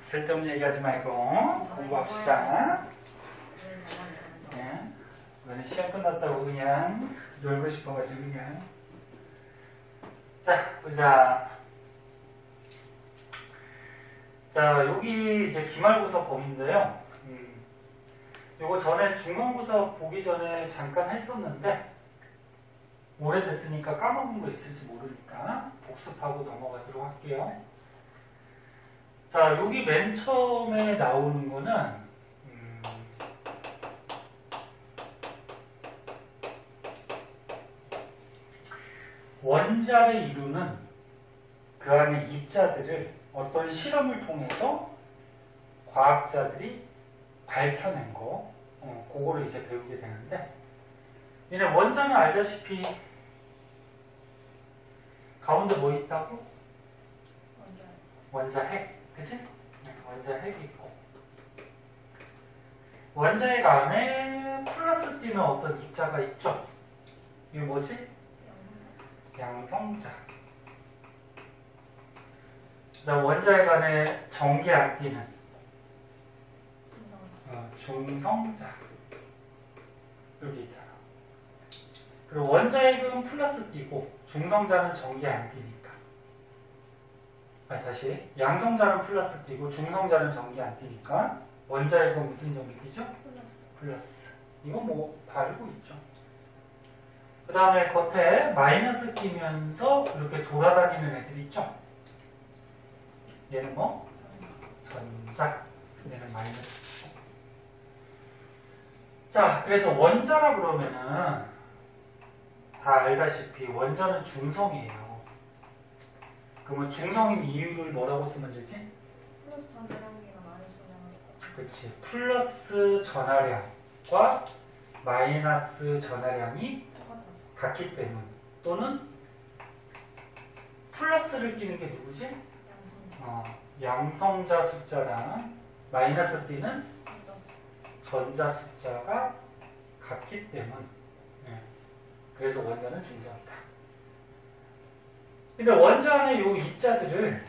쓸데없는 얘기하지 말고 공부합시다. 네. 너네 시험 끝났다고 그냥 놀고 싶어가지고 그냥. 자, 보자. 자, 여기 이제 기말고사 범위인데요. 요거 전에 중간고사 보기 전에 잠깐 했었는데 오래됐으니까 까먹은 거 있을지 모르니까 복습하고 넘어가도록 할게요. 자, 여기 맨 처음에 나오는 거는 원자를 이루는 그 안에 입자들을 어떤 실험을 통해서 과학자들이 밝혀낸 거, 그거를 이제 배우게 되는데, 얘네 원자는 알다시피 가운데 뭐 있다고? 원자핵, 그치? 원자핵이 있고, 원자핵 안에 플러스 띄는 어떤 입자가 있죠? 이게 뭐지? 양성자. 그다음 원자핵 안에 전기 안 띄는 중성자. 여기 있잖아. 그리고 원자핵은 플러스 띄고 중성자는 전기 안 띄니까. 다시 양성자는 플러스 띄고 중성자는 전기 안 띄니까 원자핵은 무슨 전기 띄죠? 플러스. 이거 뭐 다 알고 있죠. 그 다음에 겉에 마이너스 끼면서 이렇게 돌아다니는 애들이 있죠? 얘는 뭐? 전자. 얘는 마이너스. 자, 그래서 원자라 그러면은 다 알다시피 원자는 중성이에요. 그러면 중성인 이유를 뭐라고 쓰면 되지? 플러스 전자량이랑 마이너스 전자량. 그치. 플러스 전하량과 마이너스 전하량이 같기 때문, 또는 플러스를 끼는 게 누구지? 양성자 숫자랑 마이너스 띄는 전자 숫자가 같기 때문. 그래서 원자는 중성이다. 근데 원자 안에 요 입자들을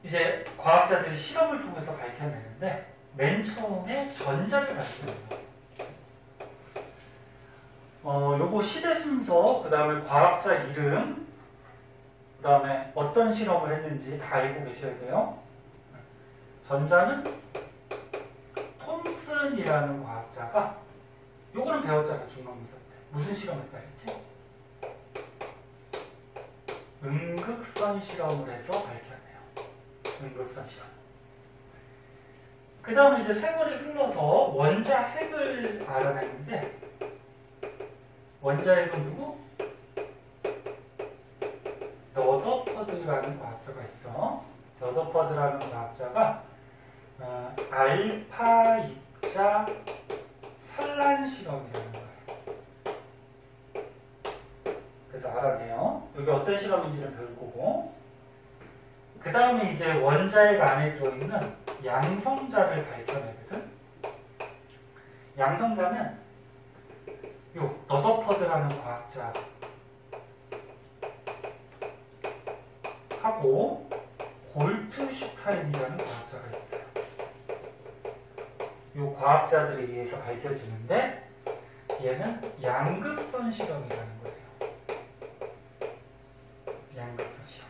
이제 과학자들이 실험을 통해서 밝혀내는데 맨 처음에 전자를 밝혀내요. 요거 시대 순서, 그 다음에 과학자 이름, 그 다음에 어떤 실험을 했는지 다 알고 계셔야 돼요. 전자는 톰슨이라는 과학자가, 요거는 배웠잖아, 중간고사 때. 무슨 실험했다 했지? 음극선 실험을 해서 밝혀내요. 음극선 실험. 그 다음에 이제 세월이 흘러서 원자핵을 알아냈는데, 원자핵은 누구? 러더퍼드라는 과학자가 있어. 러더퍼드라는 과학자가 알파 입자 산란 실험이라는 거예요. 그래서 알아내요. 여기 어떤 실험인지를 배울 거고, 그 다음에 이제 원자핵 안에 들어있는 양성자를 밝혀내거든. 양성자는 요 러더퍼드라는 과학자 하고 골트슈타인이라는 과학자가 있어요. 요 과학자들에 의해서 밝혀지는데 얘는 양극선 실험이라는 거예요. 양극선 실험.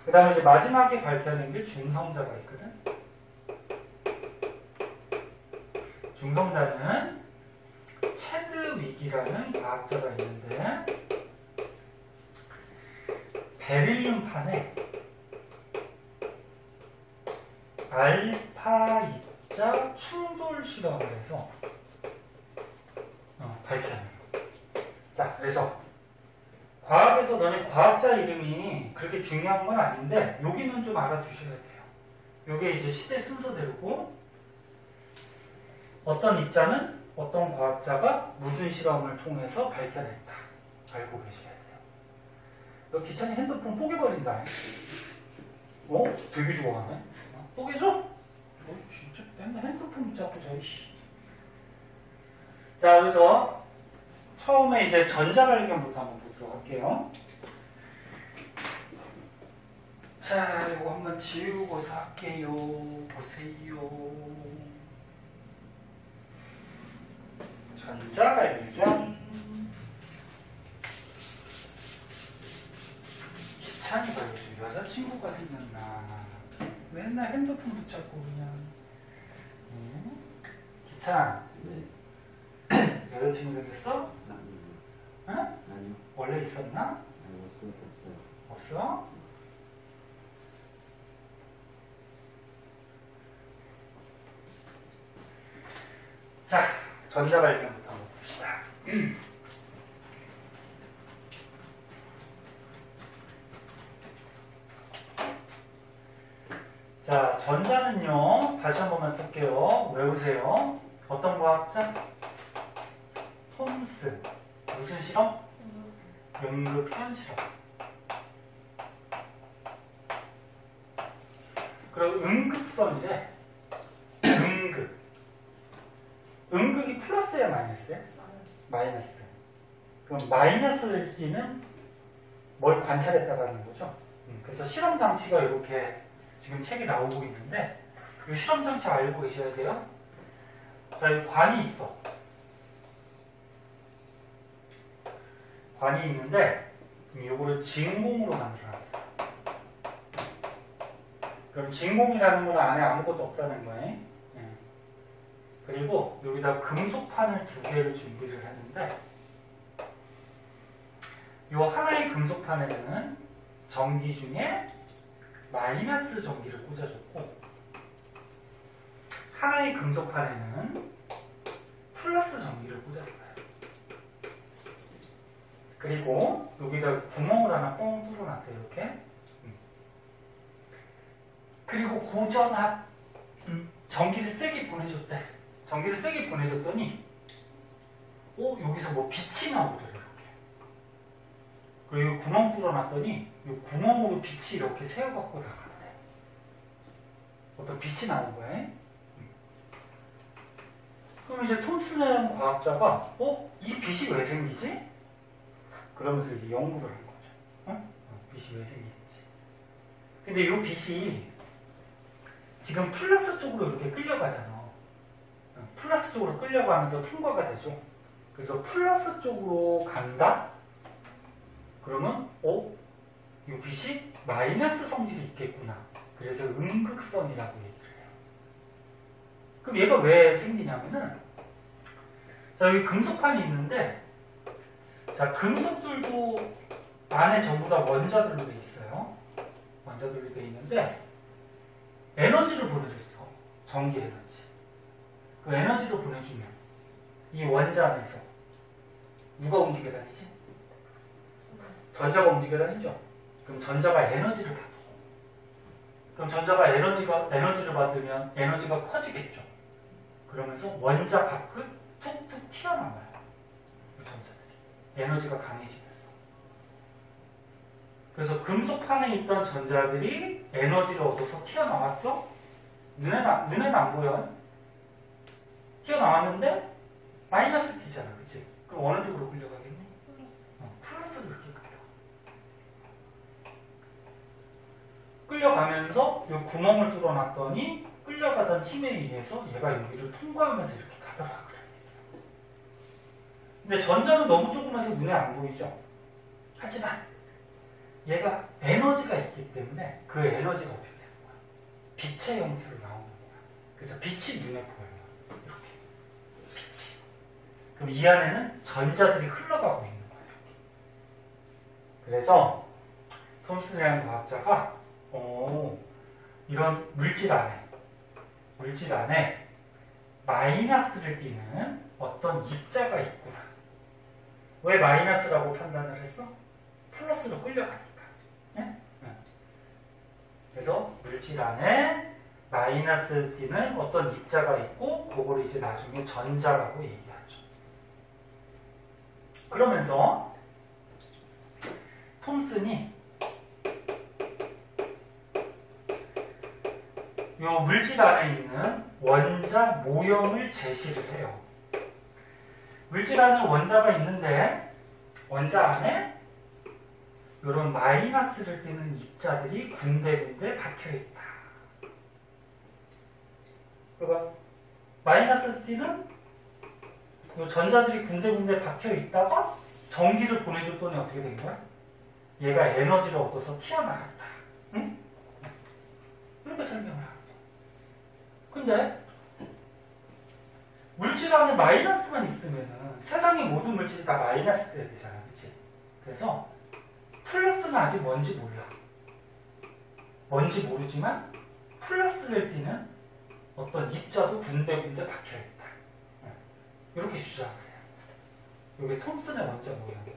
그 다음에 이제 마지막에 밝혀낸 게 중성자가 있거든. 중성자는 체드윅이라는 과학자가 있는데 베릴륨판에 알파 입자 충돌 실험을 해서 밝혀내요. 자, 그래서 과학에서 너네 과학자 이름이 그렇게 중요한 건 아닌데 여기는 좀 알아두셔야 돼요. 요게 이제 시대 순서대로고, 어떤 입자는 어떤 과학자가 무슨 실험을 통해서 밝혀냈다. 알고 계셔야 돼요. 너 귀찮이 핸드폰 뽀개버린다. 되게 좋아하네. 뽀개줘? 진짜 맨날 핸드폰 붙잡고 자. 자, 그래서 처음에 이제 전자발견부터 한번 보도록 할게요. 자, 이거 한번 지우고서 할게요. 보세요. 전자발견. 기찬이가 요즘 여자친구가 생겼나. 맨날 핸드폰 붙잡고 그냥. 응? 기찬, 네. 여자친구 생겼어? 아니요. 응? 아니요. 원래 있었나? 아니, 없어요. 없어? 자, 전자발견부터 한번 봅시다. 자, 전자는요, 다시 한 번만 쓸게요. 외우세요. 어떤 과학자? 톰슨. 무슨 실험? 음극선 실험. 그럼 음극선이래. 음극. 음극이 플러스야, 마이너스야? 마이너스. 그럼 마이너스를 띠는 뭘 관찰했다라는 거죠. 그래서 실험 장치가 이렇게 지금 책이 나오고 있는데, 이 실험 장치 알고 계셔야 돼요. 자, 여기 관이 있어. 관이 있는데, 이거를 진공으로 만들어놨어요. 그럼 진공이라는 건 안에 아무것도 없다는 거예요. 그리고 여기다 금속판을 2개를 준비를 했는데, 이 하나의 금속판에는 전기 중에 마이너스 전기를 꽂아줬고, 하나의 금속판에는 플러스 전기를 꽂았어요. 그리고 여기다 구멍을 하나 뻥 뚫어놨대, 이렇게. 그리고 고전압 전기를 세게 보내줬대. 전기를 세게 보내줬더니 여기서 뭐 빛이 나오더래, 이렇게. 그리고 구멍 뚫어놨더니 이 구멍으로 빛이 이렇게 새어갖고 나가네. 어떤 빛이 나는 거야. 그럼 이제 톰슨이라는 과학자가 이 빛이 왜 생기지? 그러면서 이제 연구를 한 거죠. 빛이 왜 생기는지. 근데 이 빛이 지금 플러스 쪽으로 이렇게 끌려가잖아. 플러스 쪽으로 끌려가면서 통과가 되죠. 그래서 플러스 쪽으로 간다? 그러면 이 빛이 마이너스 성질이 있겠구나. 그래서 음극선이라고 얘기를 해요. 그럼 얘가 왜 생기냐면은, 자, 여기 금속판이 있는데, 자, 금속들도 안에 전부 다 원자들로 돼 있어요. 원자들로 돼 있는데, 에너지를 보내줬어. 전기 에너지. 그 에너지를 보내주면 이 원자 안에서 누가 움직여 다니지? 전자가 움직여 다니죠. 그럼 전자가 에너지를 받아. 그럼 전자가 에너지를 받으면 에너지가 커지겠죠. 그러면서 원자 밖을 툭툭 튀어나와요. 이 전자들이. 에너지가 강해지면서. 그래서 금속판에 있던 전자들이 에너지를 얻어서 튀어나왔어? 눈에는 안 보여. 튀어나왔는데 마이너스 T잖아, 그치? 그럼 어느 쪽으로 끌려가겠니? 플러스로 이렇게 끌려가면서 이 구멍을 뚫어놨더니 끌려가던 힘에 의해서 얘가 여기를 통과하면서 이렇게 가더라 그래. 근데 전자는 너무 조그마해서 눈에 안 보이죠? 하지만 얘가 에너지가 있기 때문에 그 에너지가 어떻게 되는 거야? 빛의 형태로 나오는 거야. 그래서 빛이 눈에 보여요. 이렇게. 빛이. 그럼 이 안에는 전자들이 흘러가고 있는 거야. 이렇게. 그래서 톰슨이라는 과학자가 이런 물질 안에 마이너스를 띠는 어떤 입자가 있구나. 왜 마이너스라고 판단을 했어? 플러스로 끌려가니까. 네? 그래서 물질 안에 마이너스 띠는 어떤 입자가 있고 그걸 이제 나중에 전자라고 얘기하죠. 그러면서 톰슨이 이 물질 안에 있는 원자 모형을 제시를 해요. 물질 안에 원자가 있는데 원자 안에 이 이런 마이너스를 띠는 입자들이 군데군데 박혀있다. 그러니까 마이너스 띠는 이 전자들이 군데군데 박혀있다가 전기를 보내줬더니 어떻게 된 거야? 얘가 에너지를 얻어서 튀어나갔다. 응? 이렇게 설명을 하는 거야. 근데 물질 안에 마이너스만 있으면은 세상의 모든 물질이 다 마이너스 돼야 되잖아. 그치? 그래서 플러스는 아직 뭔지 몰라. 뭔지 모르지만 플러스를 띠는 어떤 입자도 군데군데 박혀있다. 이렇게 주장을 해요. 이게 톰슨의 원자 모형이에요.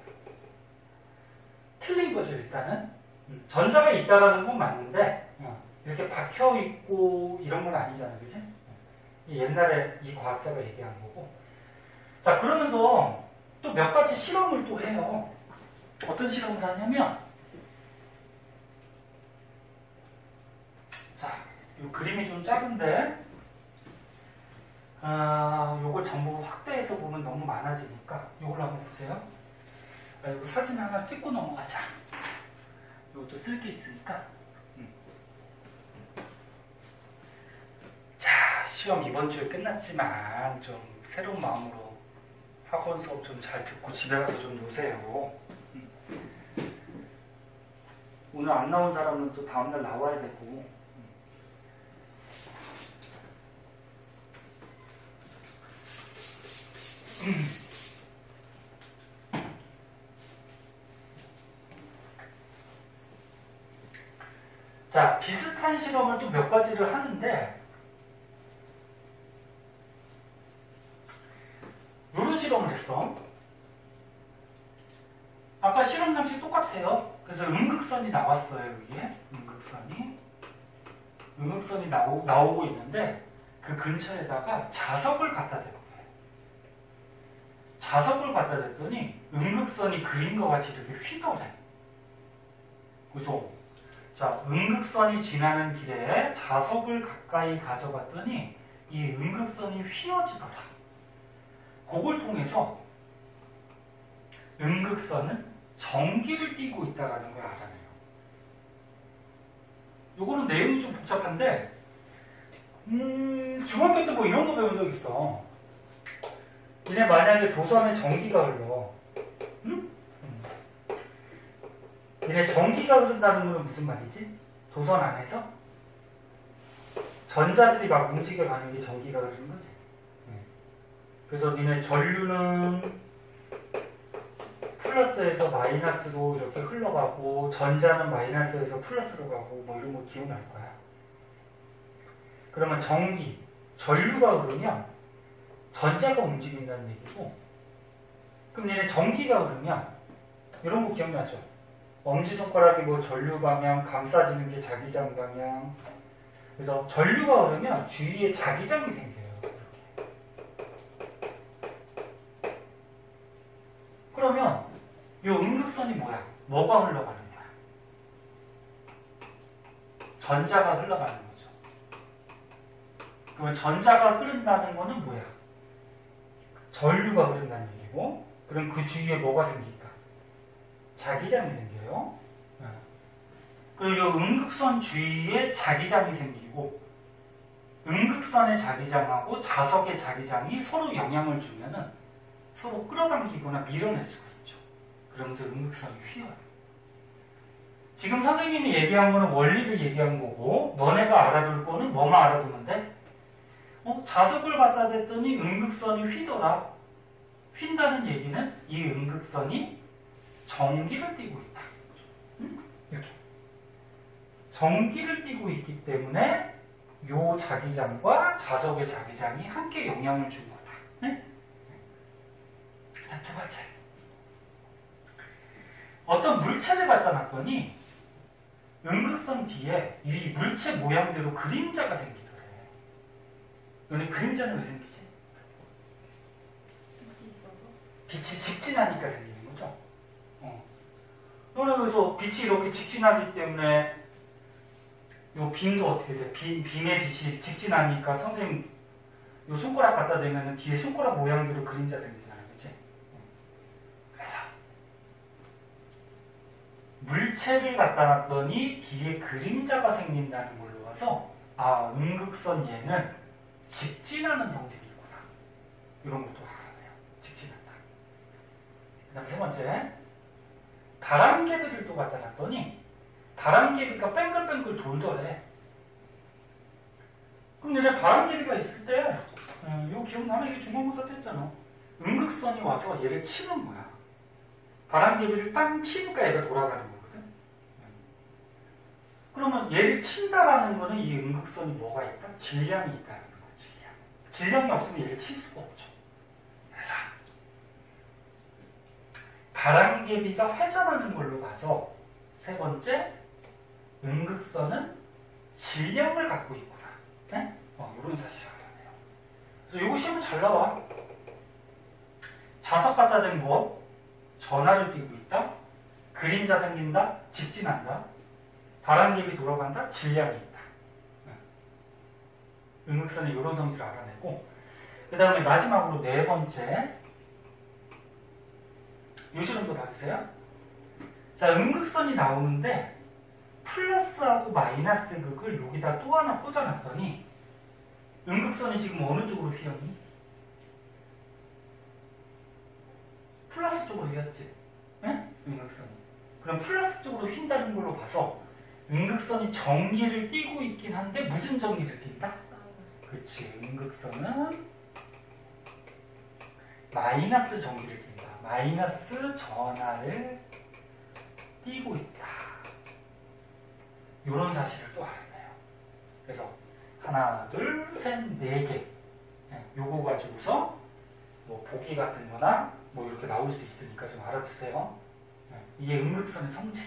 틀린 거죠, 일단은. 전자가 있다라는 건 맞는데 이렇게 박혀있고 이런 건 아니잖아. 그치? 옛날에 이 과학자가 얘기한 거고. 자, 그러면서 또 몇 가지 실험을 또 해요. 어떤 실험을 하냐면, 자, 이 그림이 좀 작은데, 요걸 전부 확대해서 보면 너무 많아지니까 요걸 한번 보세요. 이거 사진 하나 찍고 넘어가자. 이것도 쓸 게 있으니까. 자, 시험 이번 주에 끝났지만 좀 새로운 마음으로 학원 수업 좀 잘 듣고 집에 가서 좀 노세요. 오늘 안 나온 사람은 또 다음날 나와야 되고. 자, 비슷한 실험을 또 몇 가지를 하는데 이런 실험을 했어. 아까 실험 장치 똑같아요. 그래서 음극선이 나왔어요. 여기에 음극선이 나오고 있는데 그 근처에다가 자석을 갖다 대고 자석을 갖다 댔더니 음극선이 그림과 같이 이렇게 휘더래. 그죠? 자, 음극선이 지나는 길에 자석을 가까이 가져갔더니 이 음극선이 휘어지더라. 그걸 통해서 음극선은 전기를 띠고 있다는 걸 알아내요. 요거는 내용이 좀 복잡한데 중학교 때 뭐 이런 거 배운 적 있어. 근데 만약에 도선에 전기가 흘러, 응? 얘네 전기가 흐른다는 건 무슨 말이지? 도선 안에서 전자들이 막 움직여가는 게 전기가 흐르는 거지. 그래서 니네 전류는 플러스에서 마이너스로 이렇게 흘러가고 전자는 마이너스에서 플러스로 가고 뭐 이런 거 기억날 거야. 그러면 전류가 흐르면 전자가 움직인다는 얘기고, 그럼 얘네 전기가 흐르면 이런 거 기억나죠? 엄지손가락이 뭐 전류 방향, 감싸지는 게 자기장 방향. 그래서 전류가 흐르면 주위에 자기장이 생겨요. 그러면 이 음극선이 뭐야? 뭐가 흘러가는 거야? 전자가 흘러가는 거죠. 그러면 전자가 흐른다는 거는 뭐야? 전류가 흐른다는 얘기고, 그럼 그 주위에 뭐가 생길까? 자기장이 생겨요. 그리고 이 음극선 주위에 자기장이 생기고, 음극선의 자기장하고 자석의 자기장이 서로 영향을 주면은 서로 끌어당기거나 밀어낼 수가 있죠. 그러면서 음극선이 휘어요. 지금 선생님이 얘기한 거는 원리를 얘기한 거고, 너네가 알아둘 거는 뭐만 알아두면 돼? 자석을 갖다 댔더니 음극선이 휘더라. 휜다는 얘기는 이 음극선이 전기를 띠고 있다. 이렇게. 전기를 띠고 있기 때문에 요 자기장과 자석의 자기장이 함께 영향을 준 거다. 네? 두 번째. 어떤 물체를 갖다 놨더니 음극선 뒤에 이 물체 모양대로 그림자가 생기더래. 너네 그림자는 왜 생기지? 빛이 직진하니까 생기는 거죠. 너네 그래서 빛이 이렇게 직진하기 때문에 요 빔도 어떻게 돼? 빔의 빛이 직진하니까 선생님 요 손가락 갖다 대면 뒤에 손가락 모양대로 그림자 생기잖아. 그치? 그래서 물체를 갖다 놨더니 뒤에 그림자가 생긴다는 걸로 봐서 아, 음극선 얘는 직진하는 성질이 있구나. 이런 것도 알아내요. 직진한다. 그 다음 세 번째, 바람개비를 또 갖다 놨더니 바람개비가 뺑글뺑글 돌더래. 그럼 얘네 바람개비가 있을 때 이거 기억나나? 이게 중간고사 때 했잖아. 음극선이 와서 얘를 치는 거야. 바람개비를 땅 치니까 얘가 돌아가는 거거든. 그러면 얘를 친다라는 거는 이 음극선이 뭐가 있다? 질량이 있다는 거야. 질량. 질량이 없으면 얘를 칠 수가 없죠. 그래서 바람개비가 회전하는 걸로 봐서 세 번째, 음극선은 질량을 갖고 있구나. 네? 이런 사실을 알아내요. 그래서 이거 시험은 잘 나와. 자석 갖다 댄 거, 전하를 띄고 있다, 그림자 생긴다, 직진한다, 바람개비 돌아간다, 질량이 있다. 음극선의 이런 성질을 알아내고, 그 다음에 마지막으로 네 번째, 요 실험도 봐주세요. 자, 음극선이 나오는데 플러스하고 마이너스 극을 여기다 또 하나 꽂아놨더니 음극선이 지금 어느 쪽으로 휘었니? 플러스 쪽으로 휘었지. 응? 음극선이. 그럼 플러스 쪽으로 휜다는 걸로 봐서 음극선이 전기를 띠고 있긴 한데 무슨 전기를 띈다? 그렇지. 음극선은 마이너스 전기를 띈다. 마이너스 전하를 띄고 있다. 이런 사실을 또 알았네요. 그래서 하나, 둘, 셋, 네 개. 요거 가지고서 뭐 보기 같은 거나 뭐 이렇게 나올 수 있으니까 좀 알아두세요. 이게 음극선의 성질.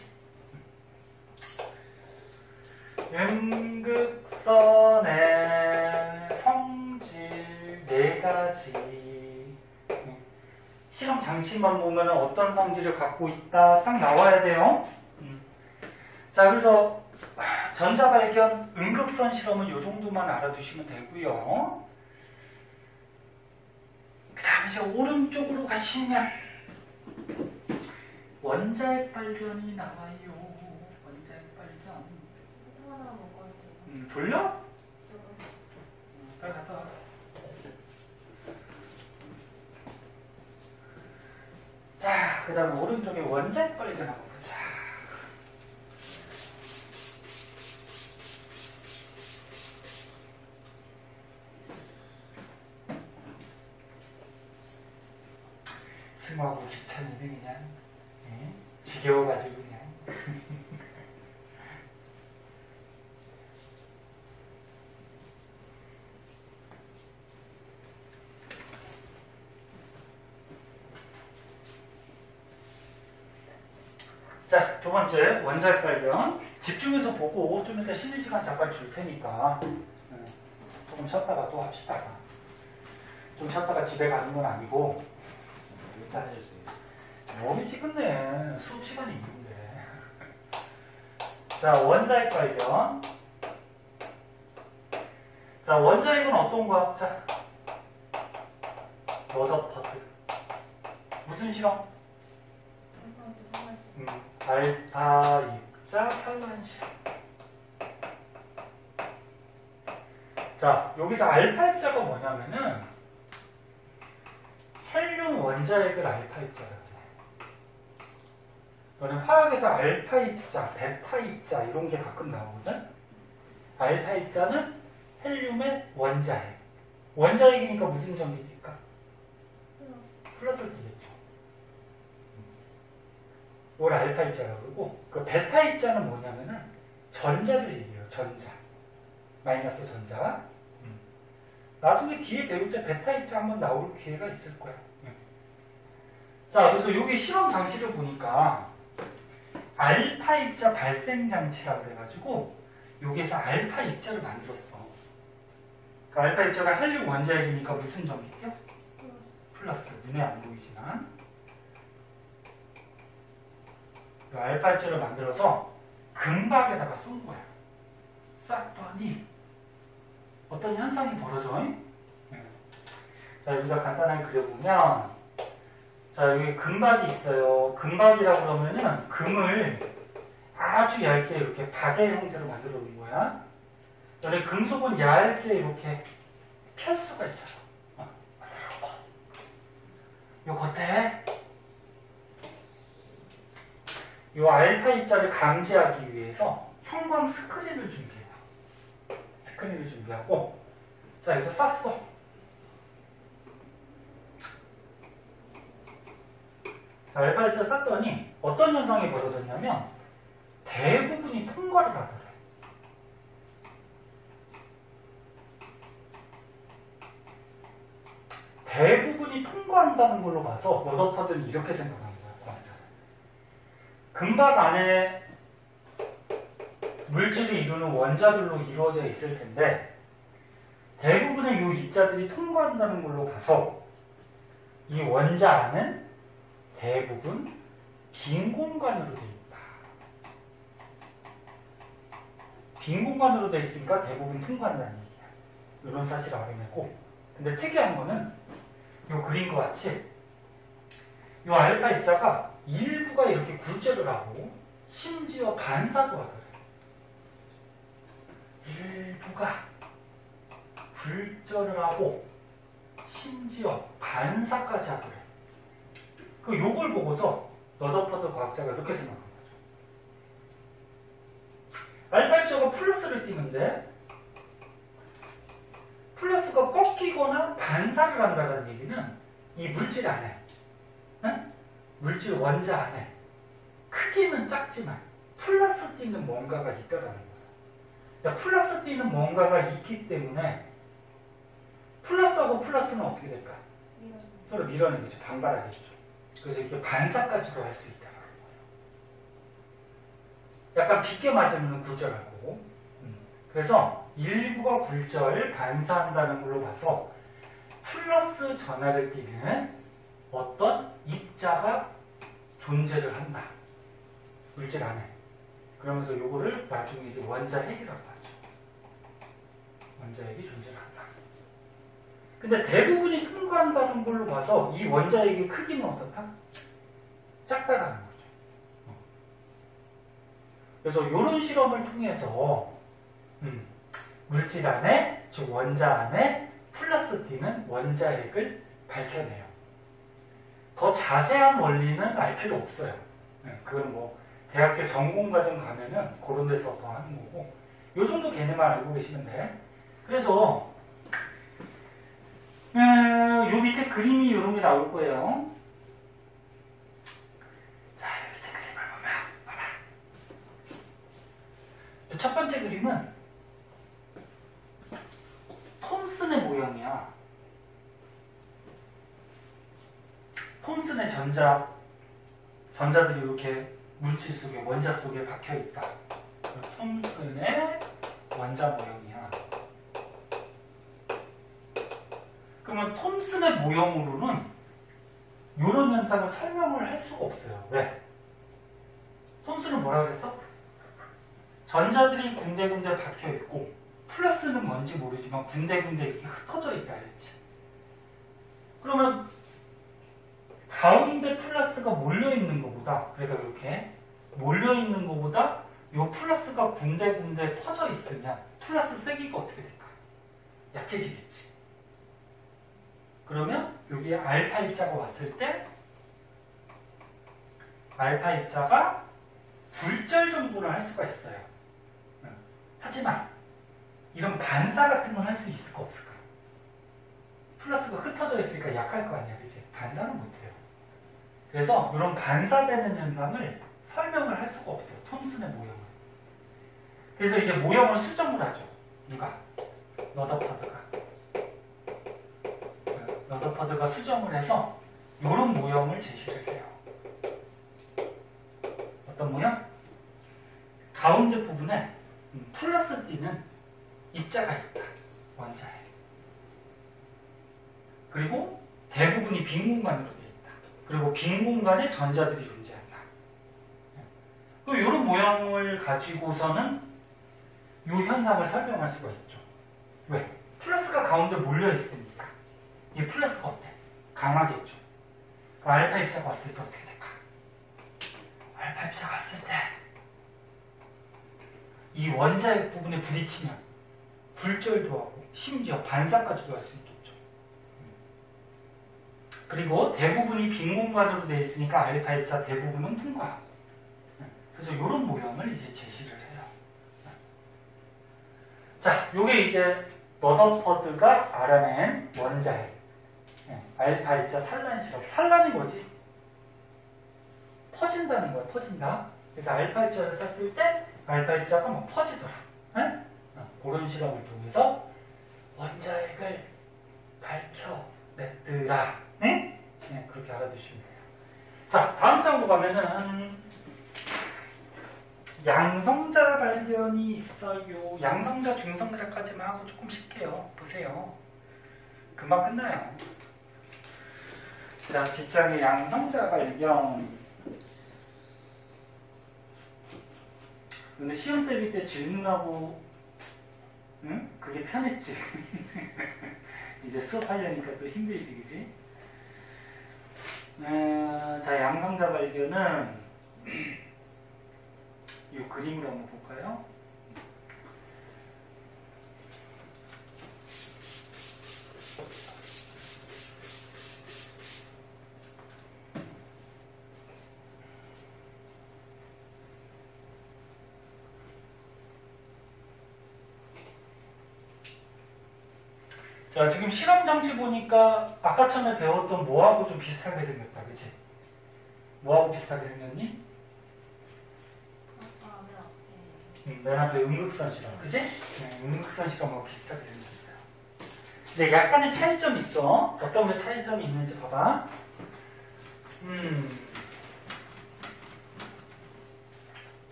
음극선의 성질 네 가지. 실험 장치만 보면 어떤 성질을 갖고 있다 딱 나와야 돼요. 자, 그래서 전자발견 음극선 실험은 이 정도만 알아두시면 되고요. 그 다음에 이제 오른쪽으로 가시면 원자핵 발견이 나와요. 원자핵 발견. 하나 먹거든요. 졸려? 빨리 갔다 와. 자, 그 다음에 오른쪽에 원자핵 발견 한번 보자. 승하고 귀찮이는 그냥 지겨워가지고 그냥 자, 두 번째 원자핵 발견. 집중해서 보고 좀 이따 쉬는 시간 잠깐 줄 테니까 조금 쉬었다가 또 합시다. 좀 쉬었다가 집에 가는 건 아니고 몸이 지근네. 수업 시간이 있는데. 자, 원자핵 발견. 자, 원자핵은 어떤 과학자? 러더퍼드. 무슨 실험? 알파 입자 산란 실험. 자, 여기서 알파 입자가 뭐냐면은 헬륨 원자핵을 알파 입자라고 해. 너는 화학에서 알파 입자, 베타 입자 이런 게 가끔 나오거든. 알파 입자는 헬륨의 원자핵. 원자핵이니까 무슨 전기일까? 플러스 되겠죠. 이걸 알파 입자라고 그러고, 그 베타 입자는 뭐냐면은 전자를 얘기해요. 전자. 마이너스 전자. 나중에 뒤에 배울 때 베타 입자 한번 나올 기회가 있을 거야. 자, 그래서 여기 실험 장치를 보니까 알파 입자 발생 장치라고 그래가지고 여기에서 알파 입자를 만들었어. 그 알파 입자가 헬륨 원자핵이니까 무슨 전기죠? 플러스. 눈에 안 보이지만 이 알파 입자를 만들어서 금박에다가 쏜 거야. 쐈더니 어떤 현상이 벌어져? 자, 여기다 간단하게 그려보면, 자, 여기 금박이 있어요. 금박이라고 그러면은 금을 아주 얇게 이렇게 바게 형태로 만들어 놓은 거야. 원래 금속은 얇게 이렇게 펼 수가 있잖아. 요 겉에 요 알파 입자를 감지하기 위해서 형광 스크린을 준비해요. 스크린을 준비하고, 자, 이거 쐈어. 자, 알파 입자 쐈더니 어떤 현상이 벌어졌냐면 대부분이 통과를 하더래. 대부분이 통과한다는 걸로 봐서 러더퍼드는 이렇게 생각하는 거야. 금박 안에 물질이 이루는 원자들로 이루어져 있을 텐데 대부분의 이 입자들이 통과한다는 걸로 봐서 이 원자 안은 대부분 빈 공간으로 되어 있다. 빈 공간으로 되어 있으니까 대부분 통과한다는 얘기야. 이런 사실을 알아내고, 근데 특이한 거는 이 그림과 같이 이 알파 입자가 일부가 이렇게 굴절을 하고 심지어 반사도 하더래. 일부가 굴절을 하고 심지어 반사까지 하더래. 그 요걸 보고서 러더퍼드 과학자가 이렇게 생각한 거죠. 알파 입자가 플러스를 띄는데 플러스가 꺾이거나 반사를 한다는 얘기는 이 물질 안에, 응? 물질 원자 안에 크기는 작지만 플러스 띄는 뭔가가 있다라는 거야. 그러니까 플러스 띄는 뭔가가 있기 때문에 플러스하고 플러스는 어떻게 될까? 서로 밀어내겠죠. 반발하겠죠. 그래서 이렇게 반사까지도 할 수 있다는 거예요. 약간 빗게 맞으면 굴절하고, 그래서 일부가 굴절, 반사한다는 걸로 봐서 플러스 전하를 띠는 어떤 입자가 존재를 한다. 물질 안에. 그러면서 요거를 나중에 이제 원자핵이라고 하죠. 원자핵이 존재를 한다. 근데 대부분이 통과한다는 걸로 봐서 이 원자핵의 크기는 어떻다? 작다라는 거죠. 그래서 이런 실험을 통해서 물질 안에, 즉 원자 안에 플러스 T는 원자핵을 밝혀내요. 더 자세한 원리는 알 필요 없어요. 그건 뭐 대학교 전공과정 가면은 그런 데서 더 하는 거고, 요 정도 개념만 알고 계시면 돼. 그래서 요 밑에 그림이 이런 게 나올 거예요. 자, 밑에 그림을 보면 봐봐. 첫 번째 그림은 톰슨의 모형이야. 톰슨의 전자들이 이렇게 물질 속에, 원자 속에 박혀 있다. 톰슨의 원자 모형이야. 그러면 톰슨의 모형으로는 이런 현상을 설명을 할 수가 없어요. 왜? 톰슨은 뭐라 그랬어? 전자들이 군데군데 박혀 있고 플러스는 뭔지 모르지만 군데군데 이렇게 흩어져 있다 그랬지. 그러면 가운데 플러스가 몰려있는 것보다, 그러니까 이렇게 몰려있는 것보다 이 플러스가 군데군데 퍼져 있으면 플러스 세기가 어떻게 될까? 약해지겠지. 그러면 여기에 알파 입자가 왔을 때 알파 입자가 굴절 정도를 할 수가 있어요. 하지만 이런 반사 같은 건 할 수 있을까 없을까? 플러스가 흩어져 있으니까 약할 거 아니야, 그치? 반사는 못해요. 그래서 이런 반사되는 현상을 설명을 할 수가 없어요, 톰슨의 모형은. 그래서 이제 모형을 수정을 하죠. 누가? 러더퍼드가 수정을 해서 이런 모형을 제시를 해요. 어떤 모형? 가운데 부분에 플러스 띄는 입자가 있다. 원자에. 그리고 대부분이 빈 공간으로 되어 있다. 그리고 빈 공간에 전자들이 존재한다. 이런 모형을 가지고서는 이 현상을 설명할 수가 있죠. 왜? 플러스가 가운데 몰려 있으니까. 이 플러스가 어때? 강하겠죠. 그 알파 입자가 왔을 때 어떻게 될까? 알파 입자가 왔을 때 이 원자핵 부분에 부딪히면 불절도 하고 심지어 반사까지도 할 수 있겠죠. 그리고 대부분이 빈 공간으로 되어 있으니까 알파 입자 대부분은 통과하고. 그래서 이런 모형을 이제 제시를 해요. 자, 요게 이제 러더퍼드가 알아낸 원자핵. 알파 입자 산란 실험. 산란이 뭐지? 퍼진다는 거야, 퍼진다. 그래서 알파 입자를 쐈을 때 알파 입자가 막 퍼지더라. 그런 실험을 통해서 원자핵을 밝혀냈더라. 네, 그렇게 알아두시면 돼요. 자, 다음 장으로 가면은 양성자 발견이 있어요. 양성자, 중성자까지만 하고 조금 쉽게요. 보세요. 금방 끝나요. 자, 뒷장에 양성자 발견. 근데 시험 때릴 때 질문하고, 응? 그게 편했지. 이제 수업하려니까 또 힘들지, 그지? 자, 양성자 발견은 이 그림을 한번 볼까요? 자, 지금 실험 장치 보니까 아까 전에 배웠던 뭐하고 좀 비슷하게 생겼다, 그치? 뭐하고 비슷하게 생겼니? 맨 앞에 음극선 실험, 그치? 음극선 실험하고 비슷하게 생겼어요. 이제 약간의 차이점이 있어. 어떤 게 차이점이 있는지 봐봐.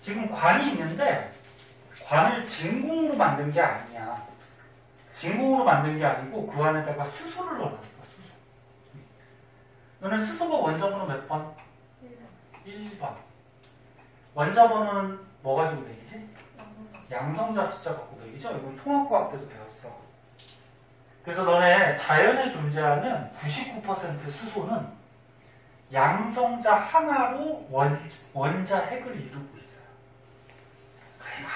지금 관이 있는데 관을 진공으로 만든 게 아니야. 진공으로 만든 게 아니고 그 안에다가 수소를 넣어놨어. 수소. 너는 수소가 원자번호 몇 번? 1번. 원자번호는 뭐 가지고 매기지? 양성자 숫자 갖고 매기죠? 이건 통합과학 때도 배웠어. 그래서 너네 자연에 존재하는 99% 수소는 양성자 하나로 원자핵을 이루고 있어요. 그러니까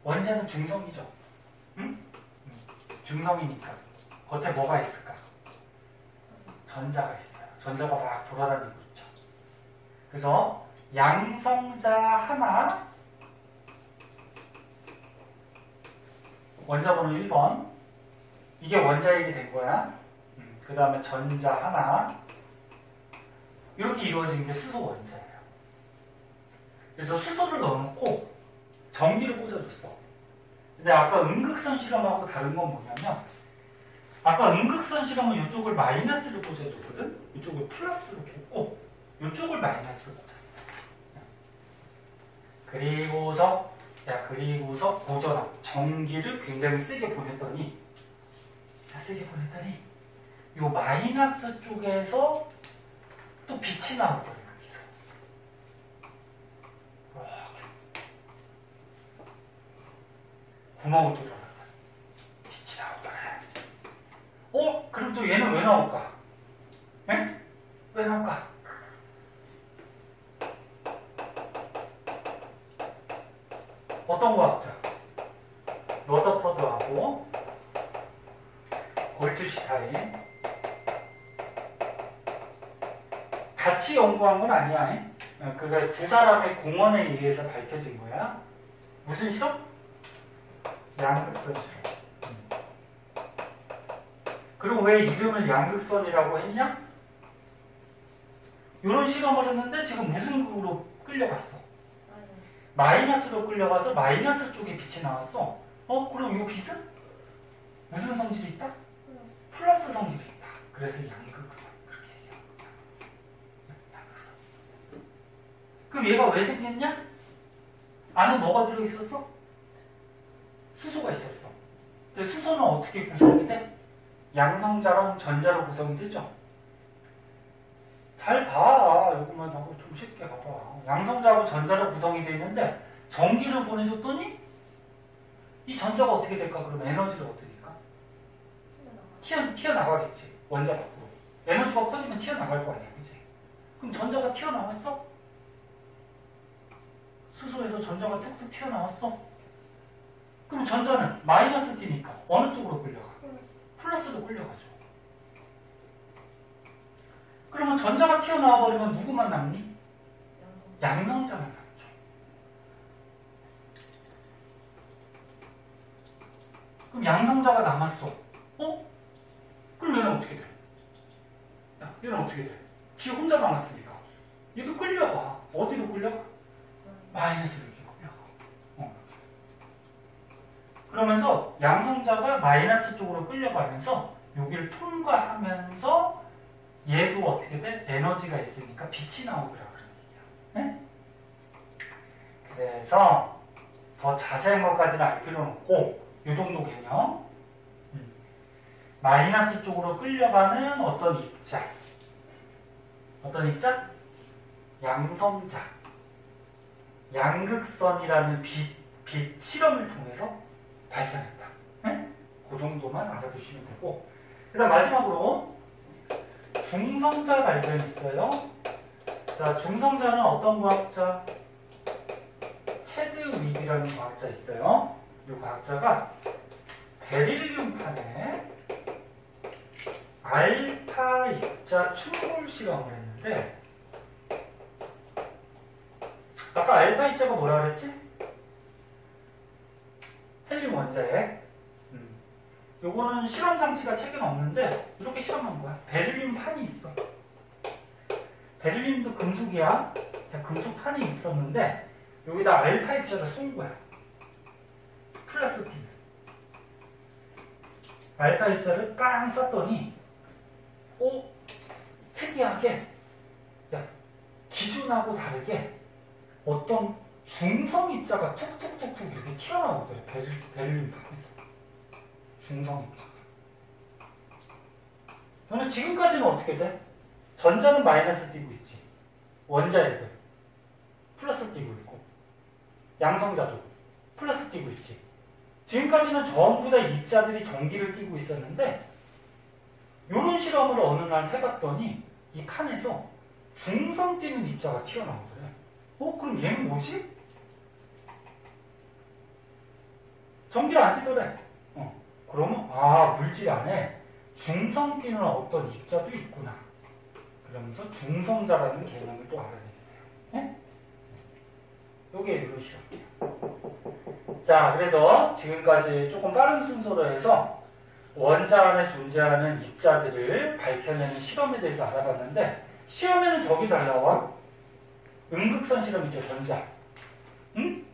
원자는 중성이죠. 응? 중성이니까 겉에 뭐가 있을까? 전자가 있어요. 전자가 막 돌아다니고 있죠. 그래서 양성자 하나, 원자번호 1번, 이게 원자핵이 된 거야. 그 다음에 전자 하나, 이렇게 이루어진 게 수소 원자예요. 그래서 수소를 넣어놓고 전기를 꽂아줬어. 근데 아까 음극선 실험하고 다른 건 뭐냐면, 아까 음극선 실험은 이쪽을 마이너스를 꽂아줬거든? 이쪽을 플러스로 꽂고 이쪽을 마이너스로 꽂았어. 그리고서 고전압, 전기를 굉장히 세게 보냈더니 이 마이너스 쪽에서 또 빛이 나왔더래. 구멍을 뚫어라. 빛이 나왔더래. 그럼 또 얘는 왜 나올까? 에? 왜 나올까? 어떤 과학자? 러더퍼드하고 골트슈타인 같이 연구한 건 아니야. 그러니까 두 사람의 공헌에 의해서 밝혀진 거야. 무슨 실험? 양극선 실험. 그리고 왜 이름을 양극선이라고 했냐? 이런 실험을 했는데 지금 무슨 극으로 끌려갔어? 마이너스로 끌려가서 마이너스 쪽에 빛이 나왔어. 그럼 이 빛은 무슨 성질이 있다? 플러스 성질이 있다. 그래서 양극선. 그렇게 얘기하고 양극선. 그럼 얘가 왜 생겼냐? 안에 뭐가 들어있었어? 수소가 있었어. 근데 수소는 어떻게 구성이 돼? 양성자랑 전자로 구성이 되죠? 잘 봐. 이것만 하고 좀 쉽게 봐봐. 양성자하고 전자로 구성이 되어 있는데 전기를 보내줬더니 이 전자가 어떻게 될까? 그럼 에너지가 어떻게 될까? 튀어나가겠지. 원자 밖으로. 에너지가 커지면 튀어나갈 거 아니야. 그치? 그럼 전자가 튀어나왔어? 수소에서 전자가 툭툭 튀어나왔어. 그럼 전자는 마이너스 D니까 어느 쪽으로 끌려가? 플러스로 끌려가죠. 그러면 전자가 튀어나와 버리면 누구만 남니? 양성자만 남죠. 그럼 양성자가 남았어. 어? 그럼 얘는 어떻게 돼? 야, 얘는 어떻게 돼? 지 혼자 남았으니까. 얘도 끌려가. 어디로 끌려가? 마이너스로 이렇게 끌려가. 그러면서 양성자가 마이너스 쪽으로 끌려가면서 여기를 통과하면서 얘도 어떻게 돼? 에너지가 있으니까 빛이 나오더라 그런 얘기야. 네? 그래서 더 자세한 것까지는 알 필요는 없고 이 정도 개념. 마이너스 쪽으로 끌려가는 어떤 입자. 어떤 입자? 양성자. 양극선이라는 빛 실험을 통해서 발견했다. 네? 그 정도만 알아두시면 되고. 그 다음 마지막으로 중성자 발견했어요. 자, 중성자는 어떤 과학자? 체드윅이라는 과학자 있어요. 이 과학자가 베릴륨판에 알파 입자 충돌 실험을 했는데, 아까 알파 입자가 뭐라 그랬지? 헬륨 원자핵. 요거는 실험 장치가 책에는 없는데 이렇게 실험한 거야. 베릴륨판이 있어. 베릴륨도 금속이야. 자, 금속판이 있었는데 여기다 알파 입자를 쏜 거야. 플러스 T. 알파 입자를 빵 쐈더니 특이하게 기존하고 다르게 어떤 중성 입자가 툭툭툭툭 이렇게 튀어나오더래. 베릴륨판에서. 중성 입자. 저는 지금까지는 어떻게 돼? 전자는 마이너스 띄고 있지. 원자애들 플러스 띄고 있고 양성자도 플러스 띄고 있지. 지금까지는 전부 다 입자들이 전기를 띄고 있었는데 이런 실험을 어느 날 해봤더니 이 판에서 중성 띄는 입자가 튀어나오더래. 그럼 얘는 뭐지? 전기를 안 띄더래. 그러면 물질 안에 중성 띄는 어떤 입자도 있구나. 그러면서 중성자라는 개념을 또 알아내게 돼요. 네? 요게 이런 실험이에요. 자, 그래서 지금까지 조금 빠른 순서로 해서 원자 안에 존재하는 입자들을 밝혀내는 실험에 대해서 알아봤는데, 시험에는 저기 잘 나와. 음극선 실험 있죠, 전자. 응?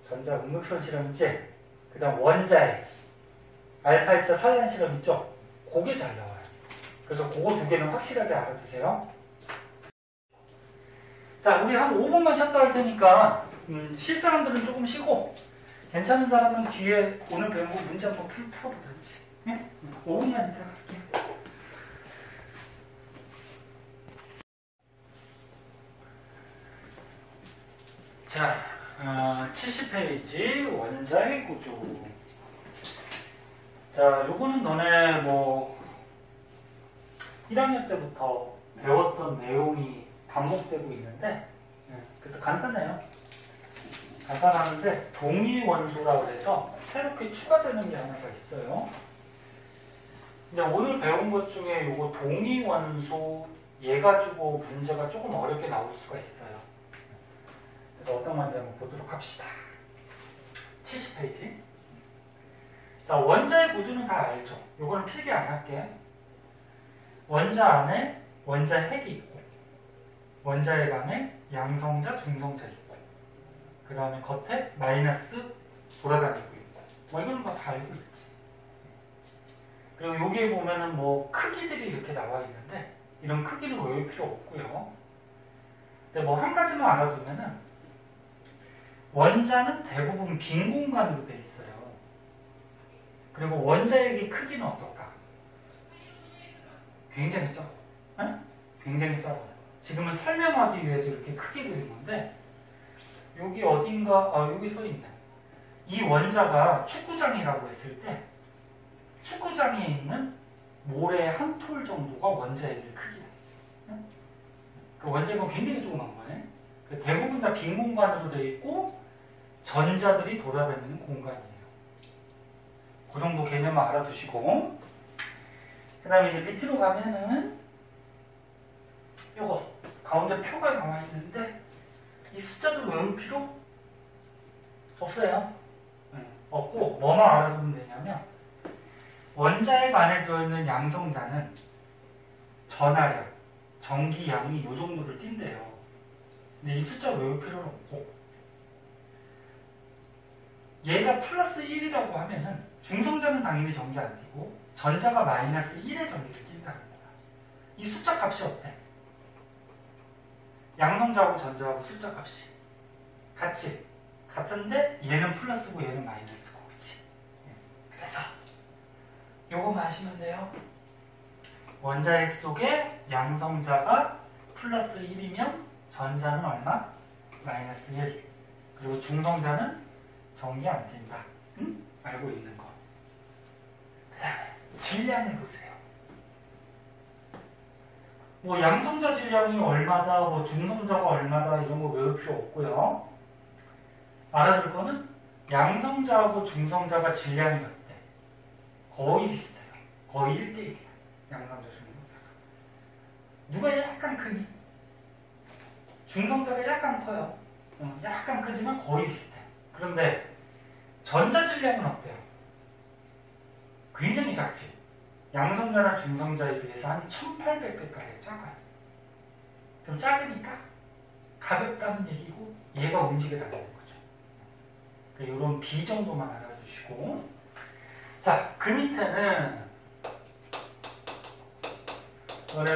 전자 음극선 실험 있지? 그 다음 원자의 알파 입자 산란 실험 있죠? 그게 잘 나와요. 그래서 그거 두 개는 확실하게 알아두세요. 자, 우리 한 5분만 쉬었다 할 테니까 쉴 사람들은 조금 쉬고 괜찮은 사람은 뒤에 오늘 배운 거 문제 한번 풀어보든지. 네? 5분만 있다가 할게요. 자, 70페이지 원자의 구조. 자, 요거는 너네 1학년 때부터 배웠던 내용이 반복되고 있는데, 그래서 간단해요. 간단하는데 동위원소라고 해서 새롭게 추가되는 게 하나가 있어요. 근데 오늘 배운 것 중에 요거 동위원소 얘 가지고 문제가 조금 어렵게 나올 수가 있어요. 그래서 어떤 건지 한번 보도록 합시다. 70페이지. 자, 원자의 구조는 다 알죠? 요거는 필기 안 할게. 원자 안에 원자핵이 있고, 원자핵 안에 양성자, 중성자 있고, 그 다음에 겉에 마이너스 돌아다니고 있고, 이거는 다 알고 있지. 그리고 여기에 보면은 크기들이 이렇게 나와 있는데, 이런 크기는 외울 필요 없고요. 근데 한 가지만 알아두면은, 원자는 대부분 빈 공간으로 돼 있어요. 그리고 원자핵의 크기는 어떨까? 굉장히 작아. 굉장히 작아. 지금은 설명하기 위해서 이렇게 크게 그린 건데, 여기 어딘가, 여기 써있네. 이 원자가 축구장이라고 했을 때, 축구장에 있는 모래 한 톨 정도가 원자핵의 크기야. 그 원자핵은 굉장히 조그만 거네. 대부분 다 빈 공간으로 되어 있고 전자들이 돌아다니는 공간이에요. 그 정도 개념만 알아두시고 그 다음에 이제 밑으로 가면은 요거 가운데 표가 나와 있는데 이 숫자도 외울 필요 없어요. 없고 뭐만 알아두면 되냐면 원자핵 안에 들어있는 양성자는 전하량, 전기량이 이 정도를 띈대요. 근데 이 숫자 외울 필요는 없고 얘가 플러스 1이라고 하면은 중성자는 당연히 전기 안 띄고 전자가 마이너스 1의 전기를 띈다는 거야. 이 숫자 값이 어때? 양성자하고 전자하고 숫자 값이 같지? 같은데 얘는 플러스고 얘는 마이너스고 그치? 그래서 요거만 하시면 돼요. 원자핵 속에 양성자가 플러스 1이면 전자는 얼마? 마이너스 1. 그리고 중성자는 전기 안 띈다. 응? 알고 있는 거. 그 다음에 질량을 보세요. 뭐 양성자 질량이 얼마다, 뭐 중성자가 얼마다 이런 거 외울 필요 없고요. 알아둘 거는 양성자하고 중성자가 질량이 어때? 거의 비슷해요. 거의 1대1이야. 양성자, 중성자가. 누가 약간 크니? 중성자가 약간 커요. 약간 크지만 거의 비슷해. 그런데 전자 질량은 어때요? 굉장히 작지. 양성자나 중성자에 비해서 한 1800배까지 작아요. 좀 작으니까 가볍다는 얘기고 얘가 움직여 다니는 거죠. 이런 B 정도만 알아두시고 자, 그 밑에는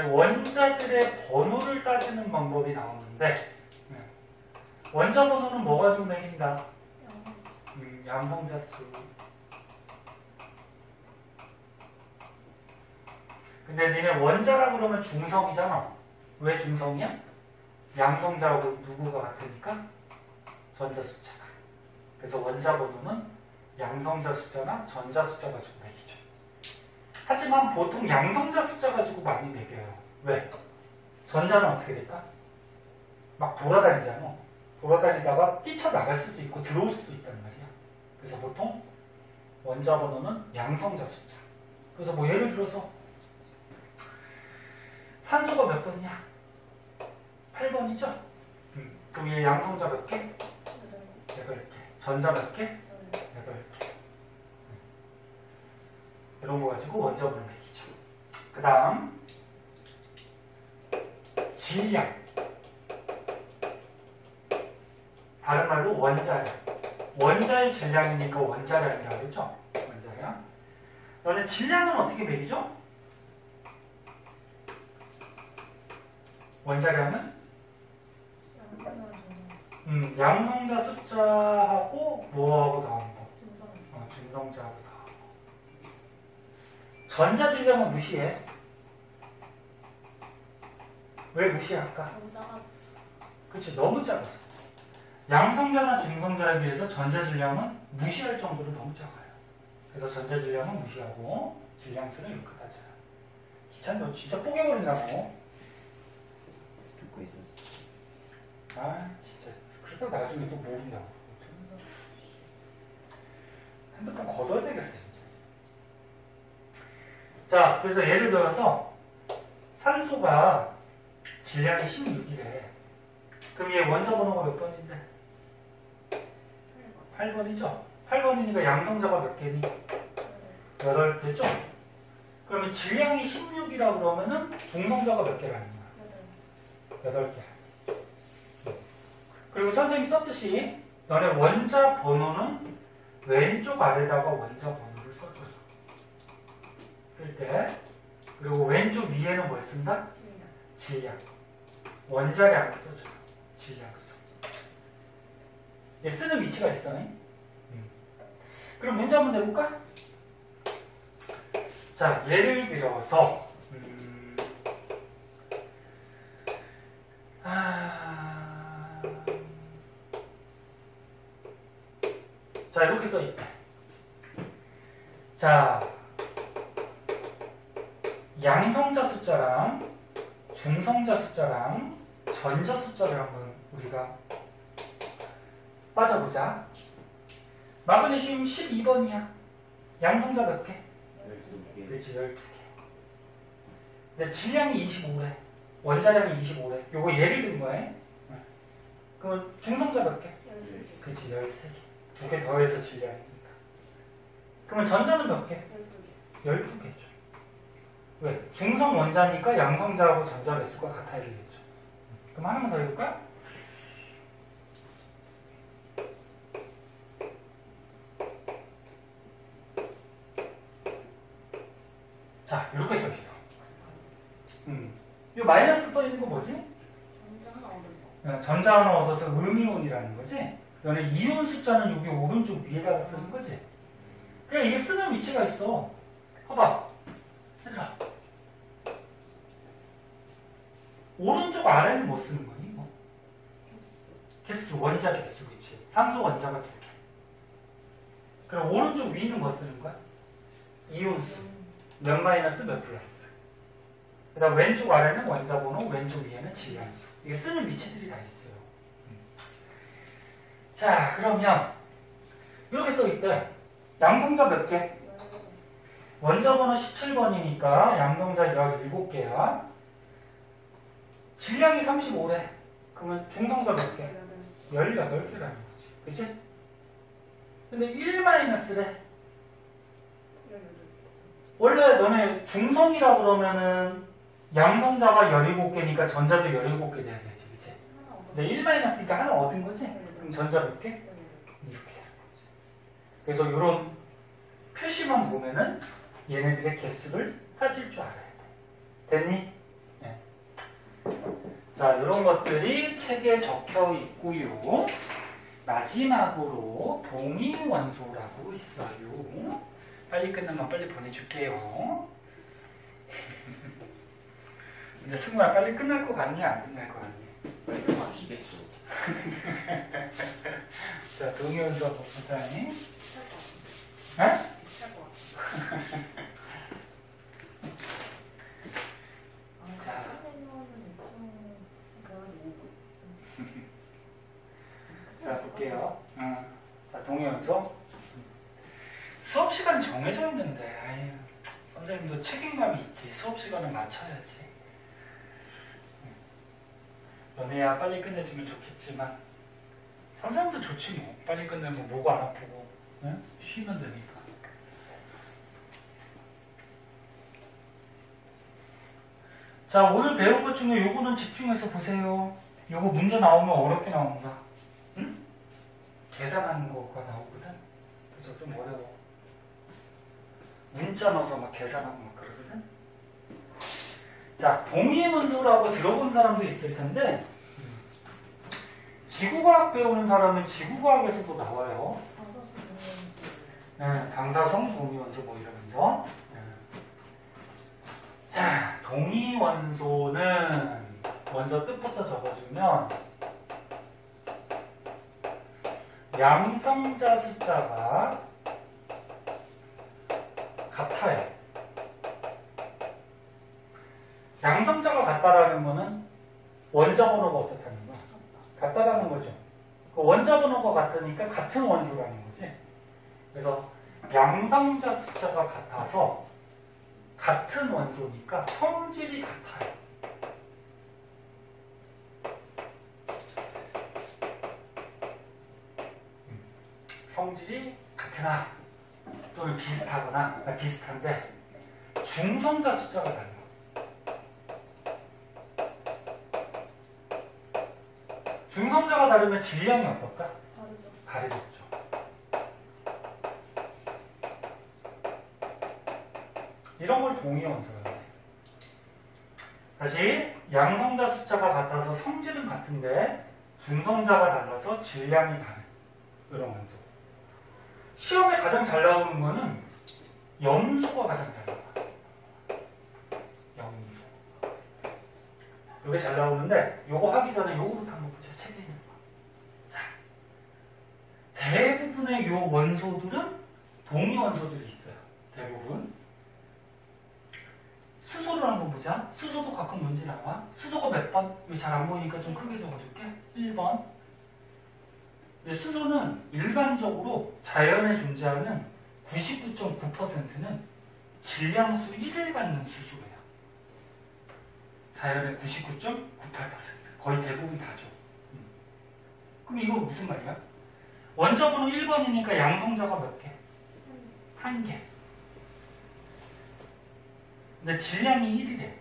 원자들의 번호를 따지는 방법이 나오는데 원자 번호는 뭐가 좀 매긴다? 양성자 수. 근데 니네 원자라고 그러면 중성이잖아. 왜 중성이야? 양성자하고 누구가 같으니까? 전자 숫자가. 그래서 원자 번호는 양성자 숫자나 전자 숫자 가지고 매기죠. 하지만 보통 양성자 숫자 가지고 많이 매겨요. 왜? 전자는 어떻게 될까? 막 돌아다니잖아. 돌아다니다가 뛰쳐나갈 수도 있고 들어올 수도 있단 말이야. 그래서 보통 원자 번호는 양성자 숫자. 그래서 뭐 예를 들어서 산소가 몇 번이냐? 8번이죠? 그럼 얘 양성자 몇 개? 8개. 전자 몇 개? 8개. 이런 거 가지고 원자 번호 매기죠. 그 다음 질량. 다른 말로 원자량. 원자의 질량이니까 원자량이라고 했죠? 원자량. 그런데 질량은 어떻게 매기죠? 원자량은? 양성자 숫자하고 뭐하고 더하는 거? 중성자하고 더하고. 전자 질량은 무시해. 왜 무시할까? 그치, 너무 작아서. 양성자나 중성자에 비해서 전자 질량은 무시할 정도로 너무 작아요. 그래서 전자 질량은 무시하고 질량수는 이렇게 따져요. 기찬 너 진짜 뽀개버린다 너. 듣고 있었어. 아 진짜 그러다 나중에 또 모른다고. 핸드폰 걷어야 되겠어 진짜. 자, 그래서 예를 들어서 산소가 질량이 16이래. 그럼 얘 원자 번호가 몇 번인데? 8번이죠? 8번이니까 양성자가 몇 개니? 8개죠? 그러면 질량이 16이라 그러면은 중성자가 몇 개라는 거야? 8개. 그리고 선생님이 썼듯이 너네 원자 번호는 왼쪽 아래다가 원자 번호를 써줘요. 쓸 때. 그리고 왼쪽 위에는 뭘 쓴다? 질량. 원자량을 써줘요. 질량수. 얘 쓰는 위치가 있어. 그럼 문제 한번 내볼까? 자, 예를 들어서 자, 이렇게 써있다. 자, 양성자 숫자랑 중성자 숫자랑 전자 숫자를 한번 우리가 빠져보자. 마그네슘 12번이야. 양성자 몇 개? 12개. 그렇지, 12개. 근데 질량이 25래. 원자량이 25래. 요거 예를 든 거야. 그러면 중성자 몇 개? 13개. 그렇지, 13개. 두 개 더해서 질량이니까. 그러면 전자는 몇 개? 12개. 12개죠. 왜? 중성 원자니까 양성자하고 전자 매수가 같아야 되겠죠. 그럼 하나만 더 해볼까? 자, 이렇게 써 있어. 이 마이너스 써 있는 거 뭐지? 전자 하나 얻은 거. 전자 하나 얻어서 음이온이라는 거지. 너는 이온 숫자는 여기 오른쪽 위에다가 쓰는 거지. 그냥 이게 쓰는 위치가 있어. 봐봐. 얘들아. 오른쪽 아래는 뭐 쓰는 거니? 뭐? 개수, 원자 개수, 그치? 산소 원자가 2개. 그럼 오른쪽 위는 뭐 쓰는 거야? 이온수. 몇 마이너스 몇 플러스. 그 다음 왼쪽 아래는 원자 번호, 왼쪽 위에는 질량수. 이게 쓰는 위치들이 다 있어요. 자, 그러면 이렇게 써있대. 양성자 몇 개? 원자 번호 17번이니까 양성자 17개야. 질량이 35래. 그러면 중성자 몇 개? 18개라는 거지. 그치? 근데 1-래. 원래 너네 중성이라 그러면은 양성자가 17개니까 전자도 17개 돼야 되지. 그치? 근데 1-니까 하나 얻은 거지? 그럼 전자 몇 개? 이렇게 되는 거지. 그래서 이런 표시만 보면은 얘네들의 개수를 따질 줄 알아야 돼. 됐니? 네. 자, 이런 것들이 책에 적혀 있고요. 마지막으로 동위원소라고 있어요. 빨리 끝나면 빨리 보내줄게요. 근데 승우야 빨리 끝날 것 같니? 안 끝날 것 같니? 빨리 맞추시겠죠. 자, 동위원소 보자니? 비쌀 거 에? 비쌀 거 자. 자, 볼게요. 자, 동위원소. 수업 시간이 정해져 있는데, 아유, 선생님도 책임감이 있지. 수업 시간을 맞춰야지. 너네야 빨리 끝내주면 좋겠지만, 선생님도 좋지 뭐. 빨리 끝내면 목 안 아프고, 응? 쉬면 되니까. 자, 오늘 배운 것 중에 요거는 집중해서 보세요. 요거 문제 나오면 어렵게 나옵니다. 응? 계산하는 거가 나오거든. 그래서 좀 어려워. 문자 넣어서 막 계산하고 막 그러거든. 자, 동위원소라고 들어본 사람도 있을 텐데, 지구과학 배우는 사람은 지구과학에서도 나와요. 네, 방사성 동위원소 뭐 이러면서. 네. 자, 동위원소는 먼저 뜻부터 적어주면 양성자 숫자가 같아요. 양성자가 같다라는 거는 원자 번호가 어떻다는 거야? 같다라는 거죠. 그 원자 번호가 같으니까 같은 원소라는 거지. 그래서 양성자 숫자가 같아서 같은 원소니까 성질이 같아요. 성질이 같으나 또는 비슷하거나 비슷한데 중성자 숫자가 달라. 중성자가 다르면 질량이 어떨까? 다르죠. 다르겠죠. 이런 걸 동위원소라고 해. 다시 양성자 숫자가 같아서 성질은 같은데 중성자가 달라서 질량이 다른 이런 원소. 시험에 가장 잘 나오는 거는 염수가 가장 잘 나와요. 염수. 이게 잘 나오는데 요거 하기 전에 요거부터 한번 보자. 책에 있는 거. 자, 대부분의 요 원소들은 동위 원소들이 있어요. 대부분. 수소를 한번 보자. 수소도 가끔 문제 나와. 수소가 몇 번? 이거 잘 안 보이니까 좀 크게 적어줄게. 1번. 근데 수소는 일반적으로 자연에 존재하는 99.9%는 질량수 1을 갖는 수소예요. 자연의 99.98%. 거의 대부분 다죠. 그럼 이거 무슨 말이야? 원자번호 1번이니까 양성자가 몇 개? 1개. 근데 질량이 1이래.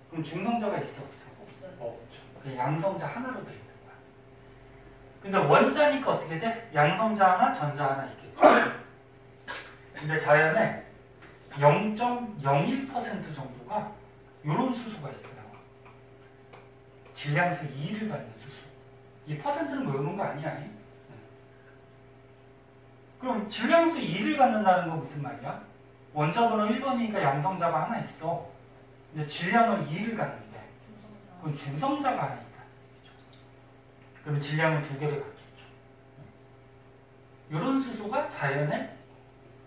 그럼 중성자가 있어 없어? 없어요. 없죠. 그 양성자 하나로 되어 있는 거야. 근데 원자니까 어떻게 돼? 양성자 하나, 전자 하나 있겠죠. 근데 자연에 0.01% 정도가 이런 수소가 있어요. 질량수 2를 갖는 수소. 이 퍼센트는 모여놓은 거 아니야. 그럼 질량수 2를 갖는다는 건 무슨 말이야? 원자번호 1번이니까 양성자가 하나 있어. 근데 질량을 2를 갖는데 그건 중성자가 하나 있다. 그럼 질량을 2개를 갖겠죠. 이런 수소가 자연에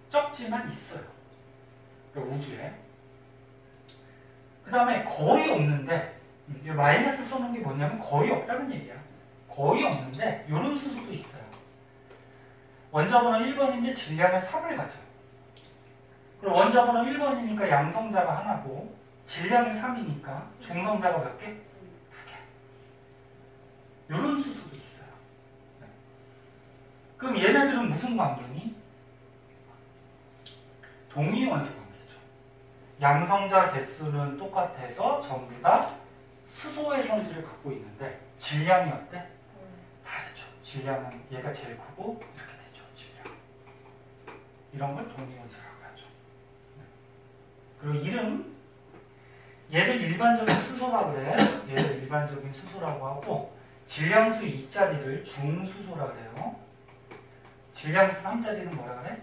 적지만 있어요. 그러니까 우주에. 그 다음에 거의 없는데, 이 마이너스 써놓은 게 뭐냐면 거의 없다는 얘기야. 거의 없는데 이런 수소도 있어요. 원자번호 1번인데 질량을 3을 가져. 그럼 원자번호 1번이니까 양성자가 하나고 질량이 3이니까 중성자가 몇 개? 2개. 이런 수소도 있어요. 네. 그럼 얘네들은 무슨 관계니? 동위원소 관계죠. 양성자 개수는 똑같아서 전부 다 수소의 성질을 갖고 있는데 질량이 어때? 다르죠. 질량은 얘가 제일 크고 이렇게 되죠. 질량. 이런 걸 동위원소라고 하죠. 그리고 이름, 얘를 일반적인 수소라고 그래. 얘를 일반적인 수소라고 하고 질량수 2짜리를 중수소라고 해요. 질량수 3짜리는 뭐라 그래?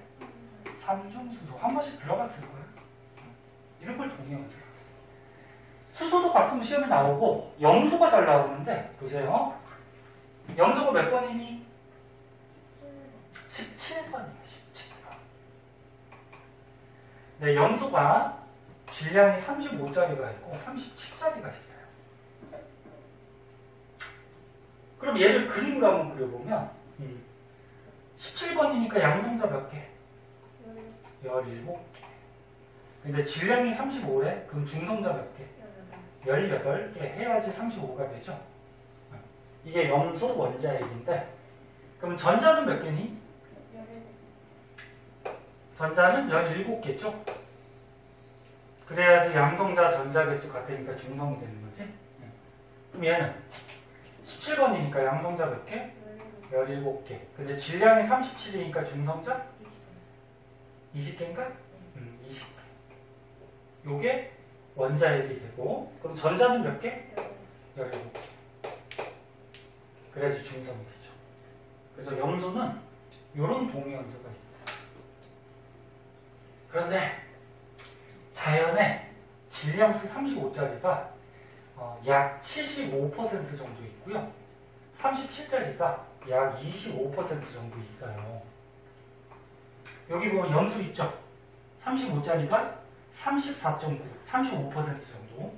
삼중수소. 한 번씩 들어봤을 거야. 이런 걸 동위원소라고 해. 수소도 가끔 시험에 나오고 염소가 잘 나오는데 보세요. 염소가 몇 번이니? 17번이에요. 17번. 네, 염소가 질량이 35짜리가 있고 37짜리가 있어요. 그럼 얘를 그림으로 한번 그려보면 17번이니까 양성자 몇 개? 17개. 근데 질량이 35래? 그럼 중성자 몇 개? 18개 해야지 35가 되죠. 이게 염소 원자핵인데 그럼 전자는 몇 개니? 전자는 17개죠. 그래야지 양성자 전자 개수 같으니까 중성이 되는 거지. 그럼 얘는 17번이니까 양성자 몇 개? 17개. 근데 질량이 37이니까 중성자 20개인가? 20개. 요게 원자핵이 되고 그럼 전자는 몇 개? 17개. 그래야지 중성이 되죠. 그래서 염소는 이런 동위원소가 있어요. 그런데 자연에 질량수 35짜리가 약 75% 정도 있고요. 37짜리가 약 25% 정도 있어요. 여기 보면 염수 있죠? 35짜리가 34.9, 35% 정도.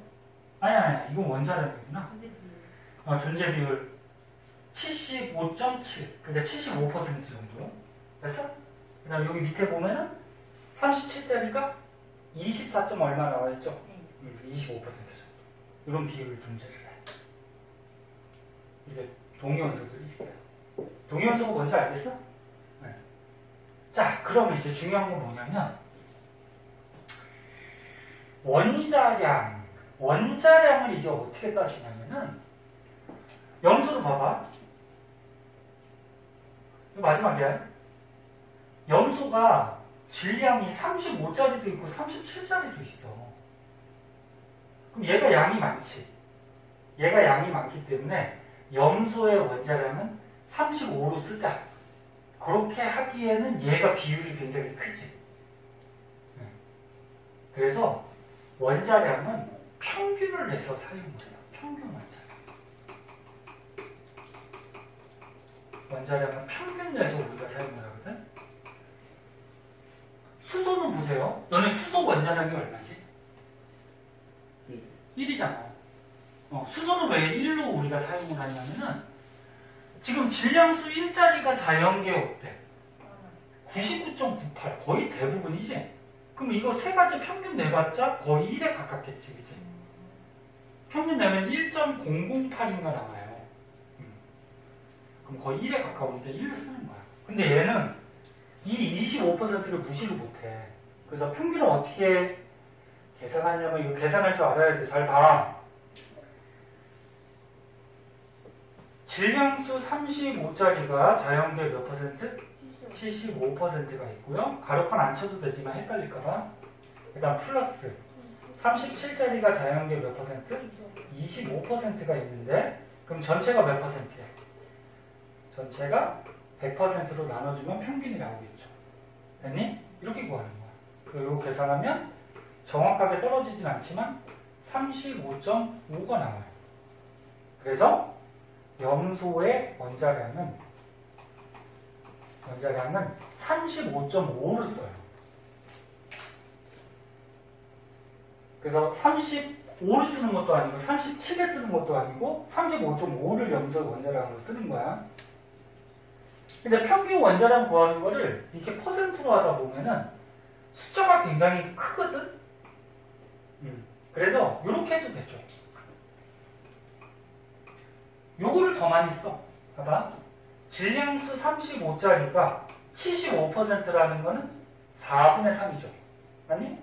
아니, 이건 원자량이구나. 존재 비율 75.7, 그러니까 75% 정도. 됐어? 그 다음 여기 밑에 보면은 37짜리가 24. 얼마 나와있죠? 25% 정도. 이런 비율을 존재를 해. 이게 동위원소들이 있어요. 동위원소가 뭔지 알겠어? 네. 자, 그러면 이제 중요한 건 뭐냐면 원자량을 이제 어떻게 따지냐면은 염소를 봐봐. 이거 마지막이야. 염소가 질량이 35짜리도 있고 37짜리도 있어. 그럼 얘가 양이 많지. 얘가 양이 많기 때문에 염소의 원자량은 35로 쓰자. 그렇게 하기에는 얘가 비율이 굉장히 크지. 그래서 원자량은 평균을 내서 사용을 해요. 평균 원자량. 원자량은 평균 내서 우리가 사용을 하거든. 수소는 보세요. 너네 수소 원자량이 얼마지? 2 1이잖아. 수소는 왜 1로 우리가 사용을 하냐면은 지금 질량수 1짜리가 자연계 어때? 99.98 거의 대부분이지? 그럼 이거 세 가지 평균 내봤자 거의 1에 가깝겠지, 그치? 평균 내면 1.008인가 나와요. 그럼 거의 1에 가까우니까 1로 쓰는 거야. 근데 얘는 이 25%를 무시를 못해. 그래서 평균을 어떻게 계산하냐면 이거 계산할 줄 알아야 돼. 잘 봐. 질량수 35짜리가 자연계 몇 퍼센트? 75%가 있고요. 가로칸 안 쳐도 되지만 헷갈릴까봐. 그 다음 플러스 37짜리가 자연계 몇 퍼센트? 25%가 있는데 그럼 전체가 몇 퍼센트야? 전체가 100%로 나눠주면 평균이 나오겠죠. 됐니? 이렇게 구하는 거야. 그리고 이거 계산하면 정확하게 떨어지진 않지만 35.5가 나와요. 그래서 염소의 원자량은 35.5를 써요. 그래서 35를 쓰는 것도 아니고 37에 쓰는 것도 아니고 35.5를 염소 원자량으로 쓰는 거야. 근데 평균 원자량 구하는 거를 이렇게 퍼센트로 하다 보면은 숫자가 굉장히 크거든? 그래서 이렇게 해도 되죠. 요거를 더 많이 써. 봐봐. 질량수 35짜리가 75%라는 거는 4분의 3이죠. 아니?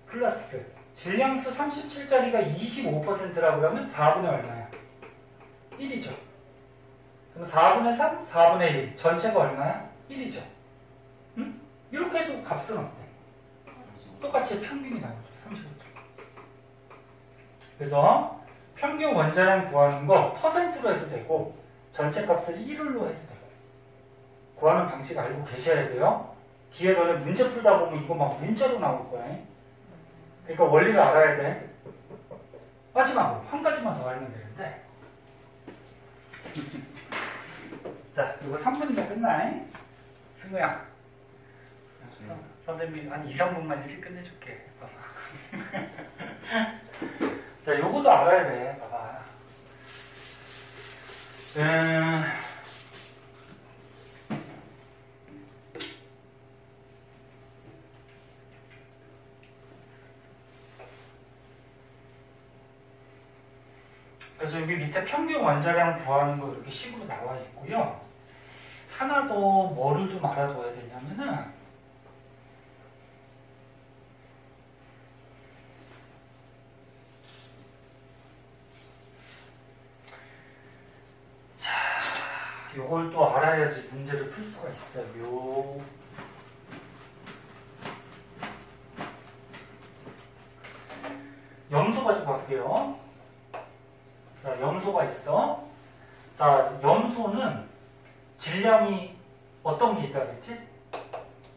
플러스 질량수 37짜리가 25%라고 하면 4분의 얼마야? 1이죠. 그럼 4분의 3, 4분의 1. 전체가 얼마야? 1이죠. 응? 이렇게 해도 값은 어때? 똑같이 평균이 나오죠. 35점. 그래서 평균 원자량 구하는 거 퍼센트로 해도 되고 전체 값을 1로 해도 되고 구하는 방식 알고 계셔야 돼요. 뒤에 너네 문제 풀다 보면 이거 막 문자로 나올 거야. 그러니까 원리를 알아야 돼. 마지막으로 한 가지만 더 알면 되는데 자, 이거 3분이면 끝나. 승우야. 선생님이 한 2, 3분만 일찍 끝내줄게. 봐봐. 자, 요거도 알아야 돼. 봐봐. 그래서 여기 밑에 평균 원자량 구하는 거 이렇게 식으로 나와 있고요. 하나 더 뭐를 좀 알아둬야 되냐면은 요걸 또 알아야지 문제를 풀 수가 있어요. 염소 가지고 갈게요. 자, 염소가 있어. 자, 염소는 질량이 어떤 게 있다 그랬지?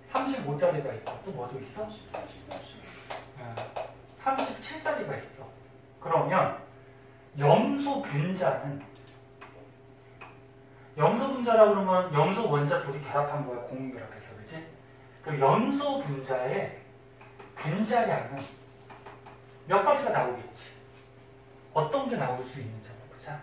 35짜리가 있고 또 뭐도 있어? 37짜리가 있어. 그러면 염소 분자라고 그러면 염소 원자 둘이 결합한 거야. 공유결합해서. 그치? 그 염소 분자의 분자량은 몇 가지가 나오겠지. 어떤 게 나올 수 있는지 한번 보자.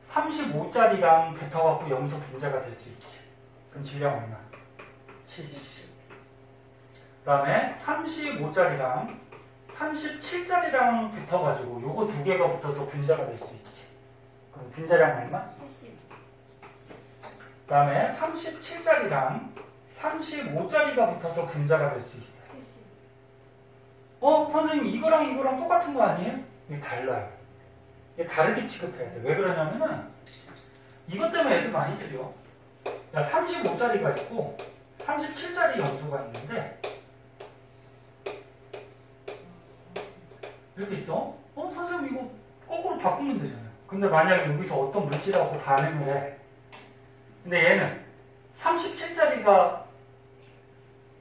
35짜리랑 붙어갖고 염소 분자가 될 수 있지. 그럼 질량 얼마? 70. 그 다음에 35짜리랑 37짜리랑 붙어가지고 요거 두 개가 붙어서 분자가 될 수 있지. 그럼 분자량 얼마? 70. 그 다음에 37짜리랑 35짜리가 붙어서 분자가 될 수 있어요. 70. 선생님 이거랑 똑같은 거 아니에요? 이게 달라요. 이게 다르게 취급해야 돼. 왜 그러냐면은 이것 때문에 애들 많이 들여. 야, 35짜리가 있고 37짜리 염소가 있는데 이렇게 있어? 선생님 이거 거꾸로 바꾸면 되잖아요. 근데 만약에 여기서 어떤 물질하고 반응을 해. 근데 얘는 37짜리가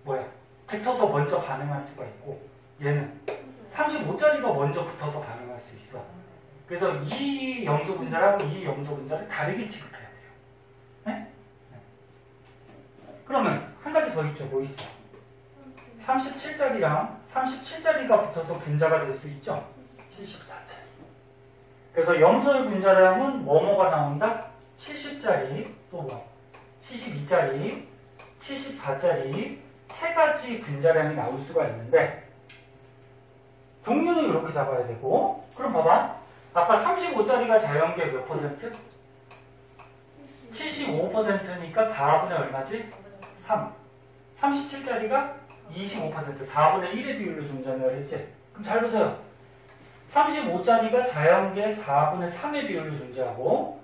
뭐야? 붙어서 먼저 반응할 수가 있고 얘는 35짜리가 먼저 붙어서 반응할 수 있어. 그래서 이 염소 분자랑 이 염소 분자를 다르게 취급해야 돼요. 네? 그러면 한 가지 가지 더 있죠. 뭐 있어? 37짜리랑 37짜리가 붙어서 분자가 될 수 있죠. 74짜리. 그래서 염소의 분자량은 뭐뭐가 나온다? 70짜리, 또 뭐? 72짜리, 74짜리 세 가지 분자량이 나올 수가 있는데 종류는 이렇게 잡아야 되고, 그럼 봐봐. 아까 35짜리가 자연계 몇 퍼센트? 75%니까 4분의 얼마지? 3. 37짜리가 25%, 4분의 1의 비율로 존재한다고 했지? 그럼 잘 보세요. 35짜리가 자연계 4분의 3의 비율로 존재하고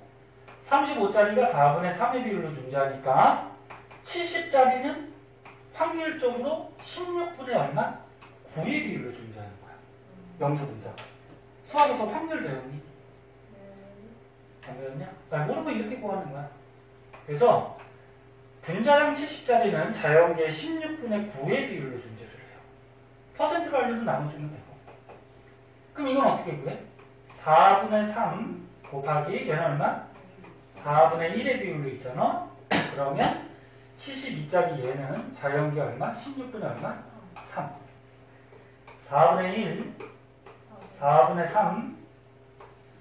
35짜리가 4분의 3의 비율로 존재하니까 70짜리는 확률적으로 16분의 얼마? 9의 비율로 존재하는 거야. 염소 분자. 수학에서 확률 배웠니? 안 배웠냐? 모르고 이렇게 구하는 거야. 그래서 분자량 70짜리는 자연계 16분의 9의 비율로 존재를 해요. 퍼센트 관리도 나눠주면 되고. 그럼 이건 어떻게 구해? 4분의 3 곱하기 얘는 얼마? 4분의 1의 비율로 있잖아. 그러면 72짜리 얘는 자연계 얼마? 16분의 얼마? 3. 4분의 1 4분의 3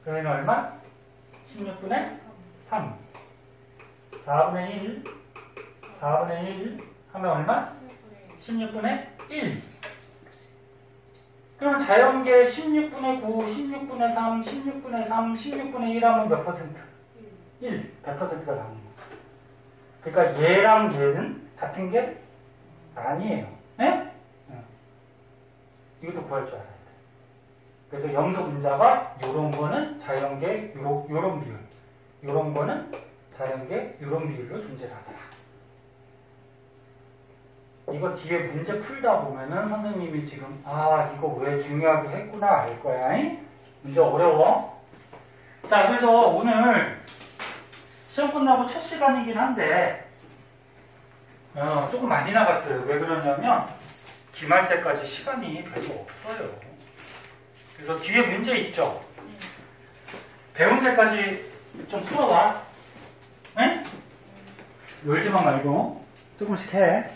그러면 얼마? 16분의 3. 4분의 1 4분의 1 하면 얼마? 16분의 1. 그러면 자연계 16분의 9, 16분의 3, 16분의 3, 16분의 1 하면 몇 퍼센트? 1. 100%가 나오는 거야. 그러니까 얘랑 얘는 같은 게 아니에요. 네? 이것도 구할 줄 알아야 돼. 그래서 염소 분자가 요런 거는 자연계 요런 비율, 요런 거는 자연계 요런 비율로 존재를 하더라. 이거 뒤에 문제 풀다 보면은 선생님이 지금 이거 왜 중요하게 했구나 알 거야. 문제 어려워. 자, 그래서 오늘 시험 끝나고 첫 시간이긴 한데 조금 많이 나갔어요. 왜 그러냐면 기말 때까지 시간이 별로 없어요. 그래서 뒤에 문제 있죠? 배운 데까지 좀 풀어봐. 응? 놀지만 말고 조금씩 해.